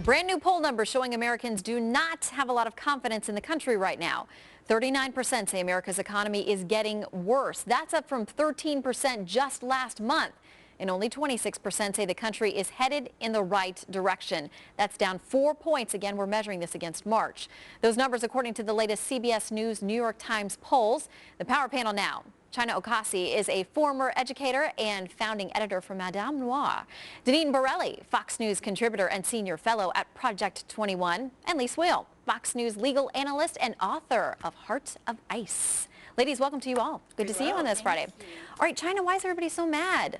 Brand new poll numbers showing Americans do not have a lot of confidence in the country right now. 39% say America's economy is getting worse. That's up from 13% just last month. And only 26% say the country is headed in the right direction. That's down 4 points. Again, we're measuring this against March. Those numbers according to the latest CBS News New York Times polls. The Power Panel now. China Okasi is a former educator and founding editor for Madame Noire. Deneen Borelli, Fox News contributor and senior fellow at Project 21. And Wiehl, Fox News legal analyst and author of Heart of Ice. Ladies, welcome to you all. Good to see you on this Friday. All right, China, why is everybody so mad?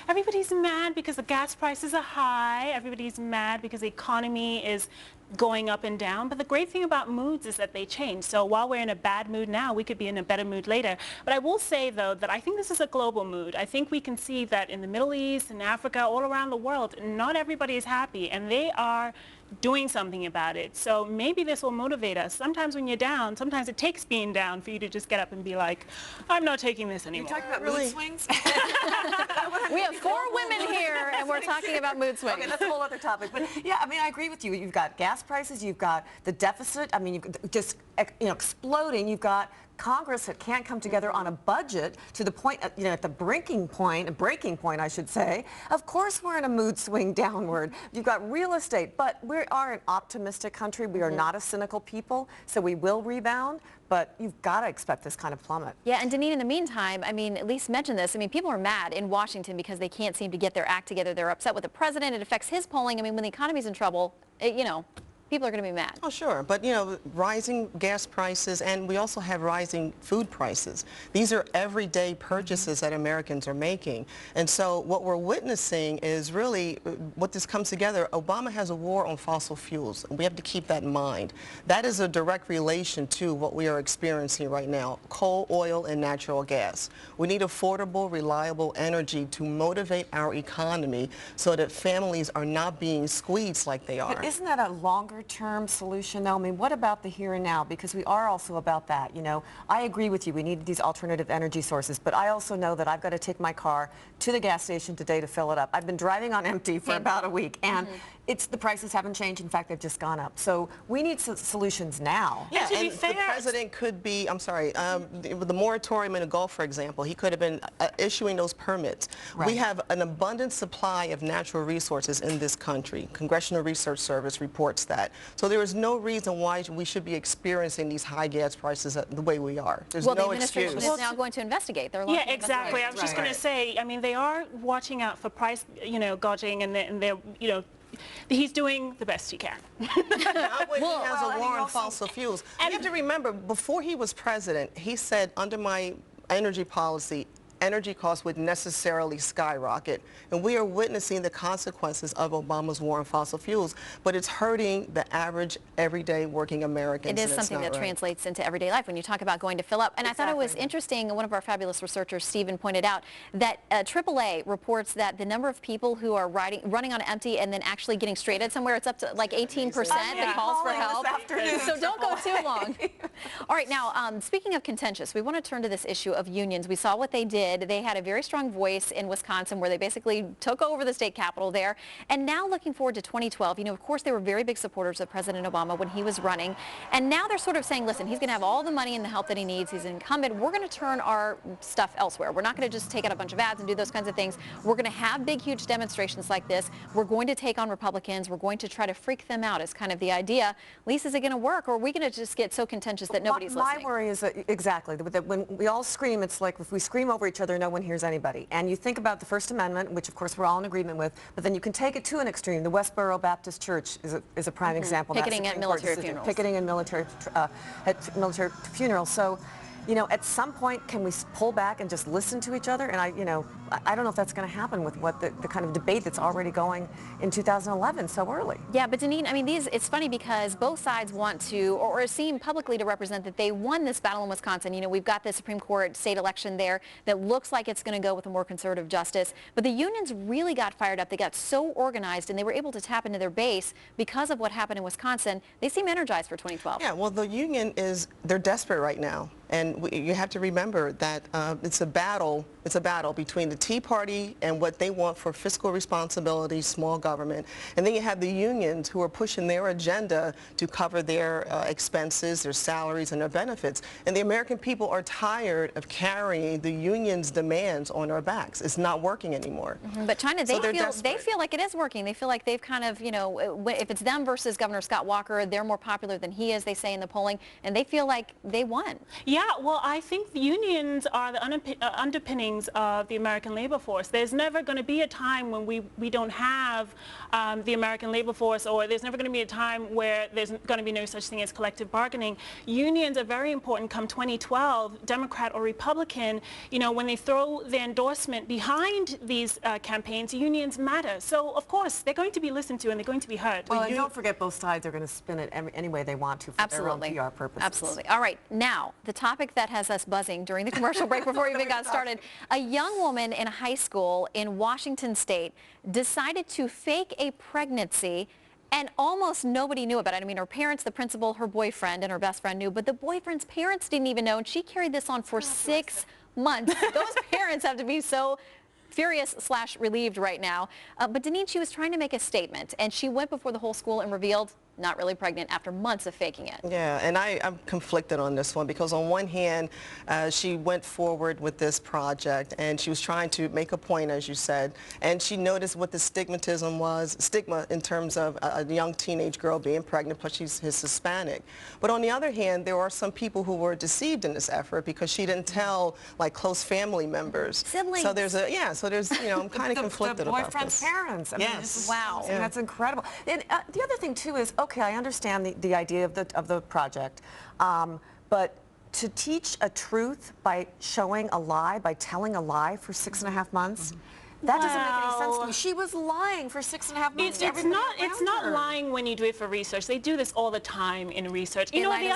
Everybody's mad because the gas prices are high. Everybody's mad because the economy is going up and down. But the great thing about moods is that they change. So while we're in a bad mood now, we could be in a better mood later. But I will say, though, that I think this is a global mood. I think we can see that in the Middle East, in Africa, all around the world, not everybody is happy, and they are doing something about it. So maybe this will motivate us. Sometimes when you're down, sometimes it takes being down for you to just get up and be like, I'm not taking this anymore. You're talking about mood swings? We have 4 women here, and we're talking about mood swings. Okay, that's a whole other topic. But yeah, I mean, I agree with you. You've got gas prices, you've got the deficit. I mean, you've just exploding. You've got Congress that can't come together on a budget to the point, at the breaking point, I should say. Of course we're in a mood swing downward. You've got real estate, but we are an optimistic country. We are not a cynical people, so we will rebound. But you've got to expect this kind of plummet. Yeah, and Deneen, in the meantime, I mean, at least mention this. I mean, people are mad in Washington because they can't seem to get their act together. They're upset with the president. It affects his polling. I mean, when the economy's in trouble, people are going to be mad. Oh, sure. But, rising gas prices, and we also have rising food prices. These are everyday purchases that Americans are making. And so what we're witnessing is really what this comes together. Obama has a war on fossil fuels, and we have to keep that in mind. That is a direct relation to what we are experiencing right now, coal, oil, and natural gas. We need affordable, reliable energy to motivate our economy so that families are not being squeezed like they are. But isn't that a longer-term solution, though? I mean, what about the here and now? Because we are also about that, I agree with you. We need these alternative energy sources, but I also know that I've got to take my car to the gas station today to fill it up. I've been driving on empty for about a week, and the prices haven't changed. In fact, they've just gone up. So we need solutions now. Yeah, and the president could be, the moratorium in the Gulf, for example, he could have been issuing those permits. Right. We have an abundant supply of natural resources in this country. Congressional Research Service reports that. So there is no reason why we should be experiencing these high gas prices the way we are. There's no excuse. Well, the administration is now going to investigate. Yeah, exactly. I was just going to say, I mean, they are watching out for price, gouging, and they're, he's doing the best he can. Not when he has a war on fossil fuels. And you have to remember, before he was president, he said, under my energy policy, energy costs would necessarily skyrocket. And we are witnessing the consequences of Obama's war on fossil fuels, but it's hurting the average, everyday working Americans. It is something that translates into everyday life when you talk about going to fill up. And Exactly. I thought it was interesting, one of our fabulous researchers, Stephen, pointed out that AAA reports that the number of people who are running on empty and then actually getting straighted somewhere, it's up to like 18% that calls for help. So don't go too long. All right, now, speaking of contentious, we want to turn to this issue of unions. We saw what they did. They had a very strong voice in Wisconsin where they basically took over the state capitol there. And now looking forward to 2012, of course, they were very big supporters of President Obama when he was running. And now they're sort of saying, listen, he's going to have all the money and the help that he needs. He's an incumbent. We're going to turn our stuff elsewhere. We're not going to just take out a bunch of ads and do those kinds of things. We're going to have big, huge demonstrations like this. We're going to take on Republicans. We're going to try to freak them out is kind of the idea. Lisa, is it going to work, or are we going to just get so contentious that nobody's listening? My worry is that, exactly, that when we all scream, it's like if we scream over each other, no one hears anybody. And you think about the First Amendment, which of course we're all in agreement with, but then you can take it to an extreme. The Westboro Baptist Church is a prime example. Picketing at military funerals. Picketing in military funerals. So, at some point, can we pull back and just listen to each other? And I don't know if that's going to happen with what the kind of debate that's already going in 2011 so early. Yeah, but Deneen, I mean, it's funny because both sides want to, or seem publicly to represent that they won this battle in Wisconsin. We've got the Supreme Court state election there that looks like it's going to go with a more conservative justice. But the unions really got fired up. They got so organized, and they were able to tap into their base because of what happened in Wisconsin. They seem energized for 2012. Yeah, well, the union they're desperate right now. And you have to remember that it's a battle between the Tea Party and what they want for fiscal responsibility, small government, and then you have the unions who are pushing their agenda to cover their expenses, their salaries, and their benefits. And the American people are tired of carrying the union's demands on our backs. It's not working anymore. But China, they feel like it is working. They feel like they've kind of, you know, if it's them versus Governor Scott Walker, they're more popular than he is, they say in the polling, and they feel like they won. Yeah, well, I think the unions are the underpinnings of the American labor force. There's never going to be a time when we don't have the American labor force, or there's never going to be a time where there's going to be no such thing as collective bargaining. Unions are very important come 2012, Democrat or Republican. You know, when they throw their endorsement behind these campaigns, unions matter. So, of course, they're going to be listened to and they're going to be heard. Well, and don't forget both sides are going to spin it any way they want to for their own PR purposes. Absolutely. All right, now, the topic that has us buzzing during the commercial break before we even got started. A young woman in high school in Washington State decided to fake a pregnancy, and almost nobody knew about it. I mean, her parents, the principal, her boyfriend, and her best friend knew, but the boyfriend's parents didn't even know, and she carried this on for 6 months. Those parents have to be so furious/relieved right now. But Deneen, she was trying to make a statement, and she went before the whole school and revealed not really pregnant after months of faking it. Yeah, and I'm conflicted on this one because on one hand, she went forward with this project and she was trying to make a point, as you said, and she noticed what the stigma in terms of a young teenage girl being pregnant, plus she's Hispanic. But on the other hand, there are some people who were deceived in this effort because she didn't tell like close family members. Siblings. So there's you know, I'm kind of conflicted about this. The boyfriend's parents. I mean, yes. Wow. And that's incredible. And the other thing too is, okay, I understand the idea of the project, but to teach a truth by showing a lie, by telling a lie for 6.5 months, that doesn't make any sense to me. She was lying for 6.5 months. It's not lying when you do it for research. They do this all the time in research. You know, the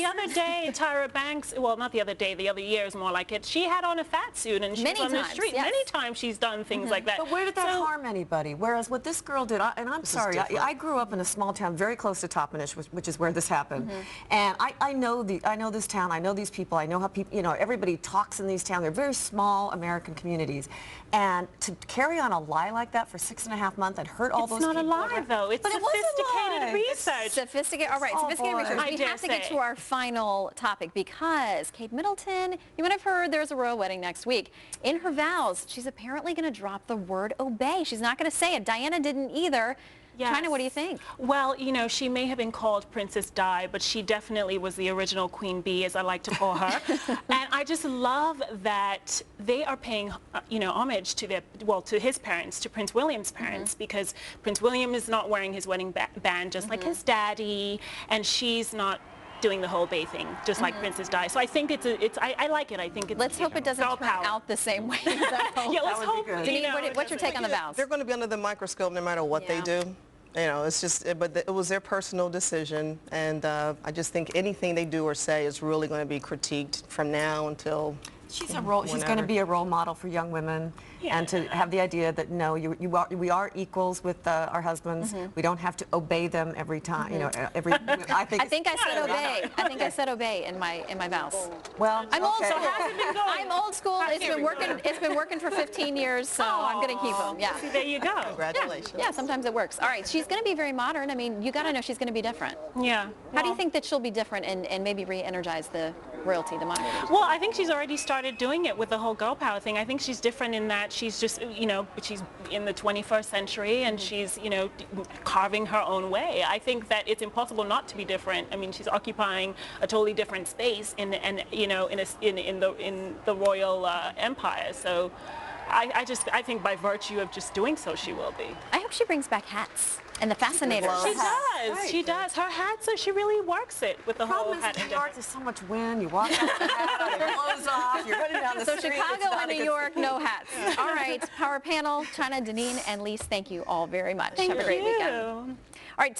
other day, Tyra Banks, well, not the other day, the other year is more like it. She had on a fat suit and she was on the street. Yes. Many times she's done things like that. But where did that harm anybody? Whereas what this girl did, and I'm sorry, I grew up in a small town very close to Toppenish, which is where this happened. And I know this town, I know these people, I know how people, you know, everybody talks in these towns. They're very small American communities. And to carry on a lie like that for 6.5 months and hurt all those people. It's not a lie, though. It's sophisticated research. Sophisticated. All right, sophisticated research. We have to get to our final topic because Kate Middleton, you might have heard there's a royal wedding next week. In her vows, she's apparently going to drop the word obey. She's not going to say it. Diana didn't either. Yes. China, what do you think? Well, you know, she may have been called Princess Di, but she definitely was the original Queen Bee, as I like to call her. And I just love that they are paying, you know, homage to their, well, to his parents, to Prince William's parents, because Prince William is not wearing his wedding band just like his daddy, and she's not doing the whole Bay thing, just like Princess Di. So I think I like it. I think it's, let's hope it doesn't turn out the same way. Yeah, let's hope. Deneen, what's your take on the vows? They're going to be under the microscope no matter what they do. You know, it's just, but it was their personal decision, and I just think anything they do or say is really going to be critiqued from now until she's going to be a role model for young women, and to have the idea that no, we are equals with our husbands. We don't have to obey them every time. You know, I think I said obey. I think I said obey in my vows. Well, I'm old school. I'm old school. It's been working for 15 years, so I'm going to keep them. Yeah. See, there you go. Congratulations. Yeah, sometimes it works. All right, she's going to be very modern. I mean, you got to know she's going to be different. Yeah. How do you think that she'll be different and maybe re-energize the royalty, the monarchy? Well, I think she's already started doing it with the whole girl power thing. I think she's different in that she's just, you know, she's in the 21st century and she's, you know, carving her own way. I think that it's impossible not to be different. I mean, she's occupying a totally different space in the royal empire. So I think by virtue of just doing so, she will be. I hope she brings back hats and the fascinators. She does. Right. She does. Her hat, so she really works it with the whole hat. In New York, there's so much wind. You walk out the hat, it blows off. You're running down the street. So Chicago and New York, no hats. All right, Power Panel, China, Deneen, and Lise, thank you all very much. Have a great weekend. All right.